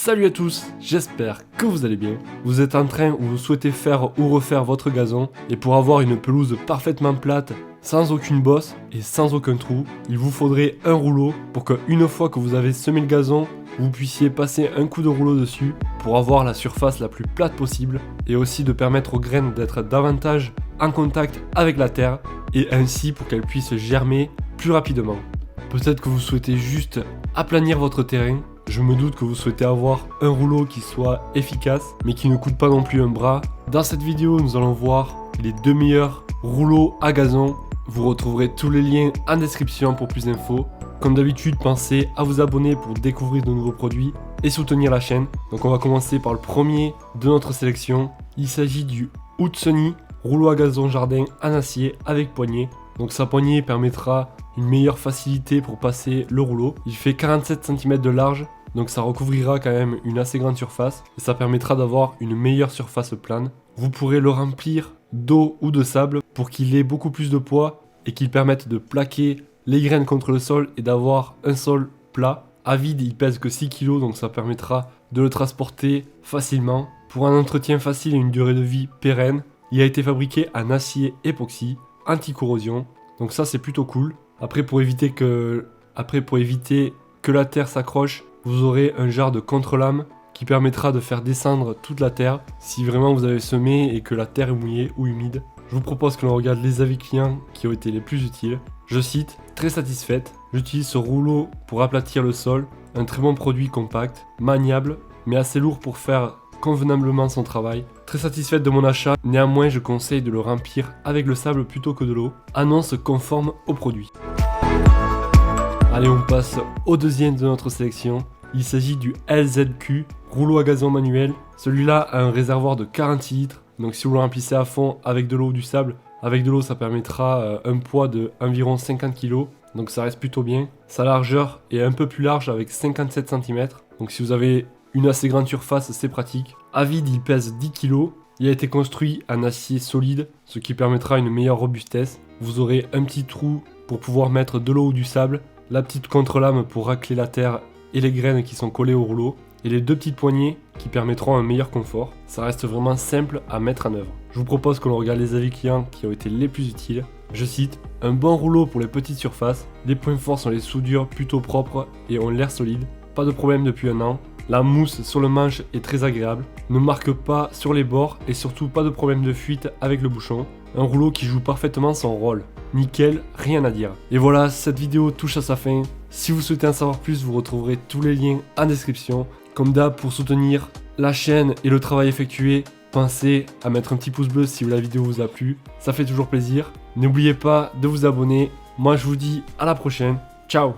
Salut à tous, j'espère que vous allez bien. Vous êtes en train ou vous souhaitez faire ou refaire votre gazon et pour avoir une pelouse parfaitement plate, sans aucune bosse et sans aucun trou, il vous faudrait un rouleau pour qu'une fois que vous avez semé le gazon, vous puissiez passer un coup de rouleau dessus pour avoir la surface la plus plate possible et aussi de permettre aux graines d'être davantage en contact avec la terre et ainsi pour qu'elles puissent germer plus rapidement. Peut-être que vous souhaitez juste aplanir votre terrain. Je me doute que vous souhaitez avoir un rouleau qui soit efficace, mais qui ne coûte pas non plus un bras. Dans cette vidéo, nous allons voir les 2 meilleurs rouleaux à gazon. Vous retrouverez tous les liens en description pour plus d'infos. Comme d'habitude, pensez à vous abonner pour découvrir de nouveaux produits et soutenir la chaîne. Donc on va commencer par le premier de notre sélection. Il s'agit du Hoodsonii rouleau à gazon jardin en acier avec poignée. Donc sa poignée permettra une meilleure facilité pour passer le rouleau. Il fait 47 cm de large, donc ça recouvrira quand même une assez grande surface et ça permettra d'avoir une meilleure surface plane. Vous pourrez le remplir d'eau ou de sable pour qu'il ait beaucoup plus de poids et qu'il permette de plaquer les graines contre le sol et d'avoir un sol plat. À vide, il pèse que 6 kg, donc ça permettra de le transporter facilement. Pour un entretien facile et une durée de vie pérenne, il a été fabriqué en acier époxy anti-corrosion, donc ça c'est plutôt cool. Après pour éviter que la terre s'accroche, vous aurez un jar de contre-lame qui permettra de faire descendre toute la terre si vraiment vous avez semé et que la terre est mouillée ou humide. Je vous propose que l'on regarde les avis clients qui ont été les plus utiles. Je cite, très satisfaite, j'utilise ce rouleau pour aplatir le sol, un très bon produit compact, maniable, mais assez lourd pour faire convenablement son travail. Très satisfaite de mon achat, néanmoins je conseille de le remplir avec le sable plutôt que de l'eau. Annonce conforme au produit. Allez, on passe au deuxième de notre sélection. Il s'agit du LZQ, rouleau à gazon manuel. Celui-là a un réservoir de 46 litres. Donc si vous le remplissez à fond avec de l'eau ou du sable, avec de l'eau ça permettra un poids de environ 50 kg. Donc ça reste plutôt bien. Sa largeur est un peu plus large avec 57 cm. Donc si vous avez une assez grande surface, c'est pratique. À vide, il pèse 10 kg. Il a été construit en acier solide, ce qui permettra une meilleure robustesse. Vous aurez un petit trou pour pouvoir mettre de l'eau ou du sable, la petite contre-lame pour racler la terre et les graines qui sont collées au rouleau, et les 2 petites poignées qui permettront un meilleur confort. Ça reste vraiment simple à mettre en œuvre. Je vous propose que l'on regarde les avis clients qui ont été les plus utiles. Je cite, un bon rouleau pour les petites surfaces. Les points forts sont les soudures plutôt propres et ont l'air solide. Pas de problème depuis un an. La mousse sur le manche est très agréable, ne marque pas sur les bords et surtout pas de problème de fuite avec le bouchon. Un rouleau qui joue parfaitement son rôle. Nickel, rien à dire. Et voilà, cette vidéo touche à sa fin. Si vous souhaitez en savoir plus, vous retrouverez tous les liens en description. Comme d'hab, pour soutenir la chaîne et le travail effectué, pensez à mettre un petit pouce bleu si la vidéo vous a plu. Ça fait toujours plaisir. N'oubliez pas de vous abonner. Moi, je vous dis à la prochaine. Ciao!